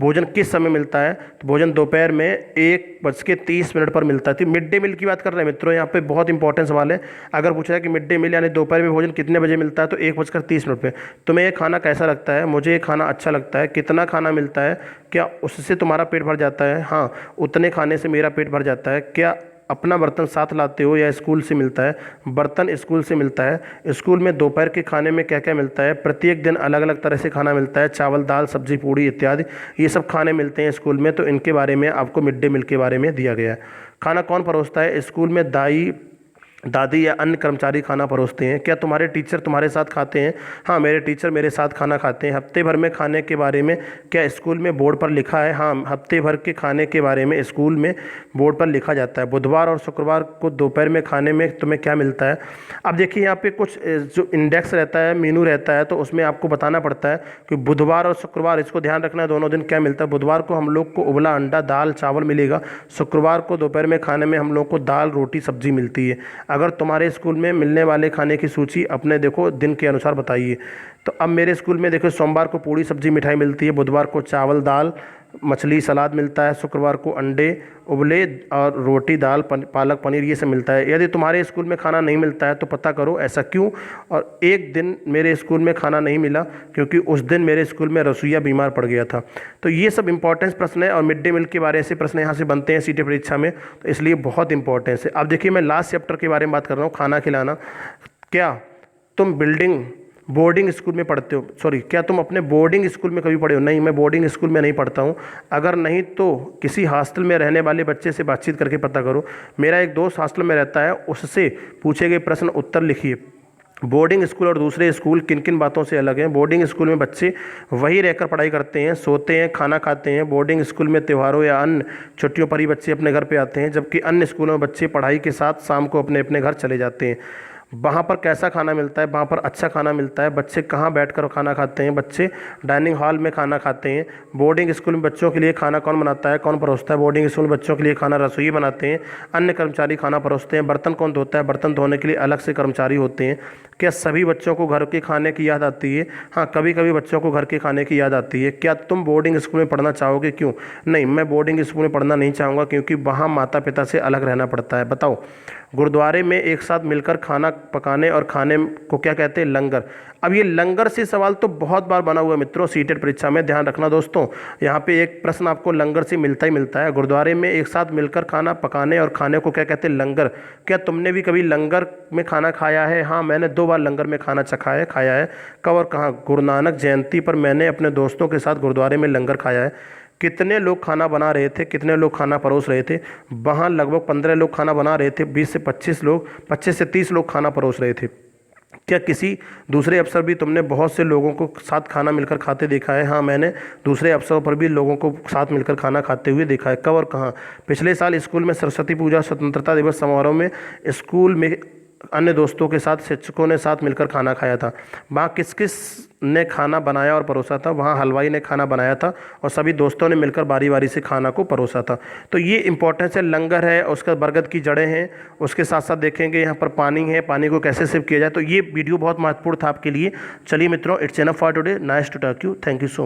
भोजन किस समय मिलता है? तो भोजन दोपहर में 1:30 पर मिलता है। तो मिड डे मील की बात कर रहे हैं मित्रों, यहाँ पे बहुत इंपॉर्टेंट सवाल है। अगर पूछा है कि मिड डे मील यानी दोपहर में भोजन कितने बजे मिलता है, तो 1:30 पे। तुम्हें ये खाना कैसा लगता है? मुझे ये खाना अच्छा लगता है। कितना खाना मिलता है? क्या उससे तुम्हारा पेट भर जाता है? हाँ, उतने खाने से मेरा पेट भर जाता है। क्या अपना बर्तन साथ लाते हो या स्कूल से मिलता है? बर्तन स्कूल से मिलता है। स्कूल में दोपहर के खाने में क्या क्या मिलता है? प्रत्येक दिन अलग अलग तरह से खाना मिलता है, चावल, दाल, सब्जी, पूड़ी इत्यादि, ये सब खाने मिलते हैं स्कूल में। तो इनके बारे में आपको मिड डे मील के बारे में दिया गया है। खाना कौन परोसता है? स्कूल में दाई, दादी या अन्य कर्मचारी खाना परोसते हैं। क्या तुम्हारे टीचर तुम्हारे साथ खाते हैं? हाँ, मेरे टीचर मेरे साथ खाना खाते हैं। हफ्ते भर में खाने के बारे में क्या स्कूल में बोर्ड पर लिखा है? हाँ, हफ्ते भर के खाने के बारे में स्कूल में बोर्ड पर लिखा जाता है। बुधवार और शुक्रवार को दोपहर में खाने में तुम्हें क्या मिलता है? अब देखिए यहाँ पे कुछ जो इंडेक्स रहता है, मेनू रहता है, तो उसमें आपको बताना पड़ता है कि बुधवार और शुक्रवार, इसको ध्यान रखना है, दोनों दिन क्या मिलता है। बुधवार को हम लोग को उबला अंडा, दाल, चावल मिलेगा। शुक्रवार को दोपहर में खाने में हम लोग को दाल, रोटी, सब्जी मिलती है। अगर तुम्हारे स्कूल में मिलने वाले खाने की सूची अपने देखो दिन के अनुसार बताइए। तो अब मेरे स्कूल में देखो, सोमवार को पूड़ी सब्जी मिठाई मिलती है, बुधवार को चावल, दाल, मछली, सलाद मिलता है, शुक्रवार को अंडे उबले और रोटी, दाल, पालक पनीर, ये सब मिलता है। यदि तुम्हारे स्कूल में खाना नहीं मिलता है तो पता करो ऐसा क्यों। और एक दिन मेरे स्कूल में खाना नहीं मिला क्योंकि उस दिन मेरे स्कूल में रसोइया बीमार पड़ गया था। तो ये सब इंपॉर्टेंस प्रश्न है और मिड डे मील के बारे से प्रश्न यहाँ से बनते हैं सीटी परीक्षा में, तो इसलिए बहुत इंपॉर्टेंस है। अब देखिए, मैं लास्ट चैप्टर के बारे में बात कर रहा हूँ, खाना खिलाना। क्या तुम बोर्डिंग स्कूल में पढ़ते हो? क्या तुम अपने बोर्डिंग स्कूल में कभी पढ़े हो? नहीं, मैं बोर्डिंग स्कूल में नहीं पढ़ता हूँ। अगर नहीं तो किसी हॉस्टल में रहने वाले बच्चे से बातचीत करके पता करो। मेरा एक दोस्त हॉस्टल में रहता है, उससे पूछे गए प्रश्न उत्तर लिखिए। बोर्डिंग स्कूल और दूसरे स्कूल किन किन बातों से अलग हैं? बोर्डिंग स्कूल में बच्चे वहीं रहकर पढ़ाई करते हैं, सोते हैं, खाना खाते हैं। बोर्डिंग स्कूल में त्योहारों या अन्य छुट्टियों पर ही बच्चे अपने घर पे आते हैं, जबकि अन्य स्कूलों में बच्चे पढ़ाई के साथ शाम को अपने अपने घर चले जाते हैं। वहाँ पर कैसा खाना मिलता है? वहाँ पर अच्छा खाना मिलता है। बच्चे कहाँ बैठकर खाना खाते हैं? बच्चे डाइनिंग हॉल में खाना खाते हैं। बोर्डिंग स्कूल में बच्चों के लिए खाना कौन बनाता है, कौन परोसता है? बोर्डिंग स्कूल में बच्चों के लिए खाना रसोई बनाते हैं, अन्य कर्मचारी खाना परोसते हैं। बर्तन कौन धोता है? बर्तन धोने के लिए अलग से कर्मचारी होते हैं। क्या सभी बच्चों को घर के खाने की याद आती है? हाँ, कभी कभी बच्चों को घर के खाने की याद आती है। क्या तुम बोर्डिंग स्कूल में पढ़ना चाहोगे? क्यों? नहीं, मैं बोर्डिंग स्कूल में पढ़ना नहीं चाहूँगा क्योंकि वहाँ माता पिता से अलग रहना पड़ता है। बताओ, गुरुद्वारे में एक साथ मिलकर खाना पकाने और खाने को क्या कहते हैं? लंगर। अब ये लंगर से सवाल तो बहुत बार बना हुआ है मित्रों सीटेट परीक्षा में, ध्यान रखना दोस्तों। यहाँ पे एक प्रश्न आपको लंगर से मिलता ही मिलता है। गुरुद्वारे में एक साथ मिलकर खाना पकाने और खाने को क्या कहते हैं? लंगर। क्या तुमने भी कभी लंगर में खाना खाया है? हाँ, मैंने 2 बार लंगर में खाना खाया है। कब और कहाँ? गुरु नानक जयंती पर मैंने अपने दोस्तों के साथ गुरुद्वारे में लंगर खाया है। कितने लोग खाना बना रहे थे? कितने लोग खाना परोस रहे थे? वहाँ लगभग 15 लोग खाना बना रहे थे। 20 से 25 लोग, 25 से 30 लोग खाना परोस रहे थे। क्या किसी दूसरे अवसर भी तुमने बहुत से लोगों को साथ खाना मिलकर खाते देखा है? हाँ, मैंने दूसरे अवसरों पर भी लोगों को साथ मिलकर खाना खाते हुए देखा है। कब और कहाँ? पिछले साल स्कूल में सरस्वती पूजा स्वतंत्रता दिवस समारोह में स्कूल में अन्य दोस्तों के साथ शिक्षकों ने साथ मिलकर खाना खाया था। वहाँ किस किस ने खाना बनाया और परोसा था? वहाँ हलवाई ने खाना बनाया था और सभी दोस्तों ने मिलकर बारी बारी से खाना को परोसा था। तो ये इंपॉर्टेंस है, लंगर है, उसका बरगद की जड़ें हैं, उसके साथ साथ देखेंगे यहाँ पर पानी है, पानी को कैसे सेव किया जाए। तो ये वीडियो बहुत महत्वपूर्ण था आपके लिए। चलिए मित्रों, it's enough for today. Nice to talk you. Thank you so much.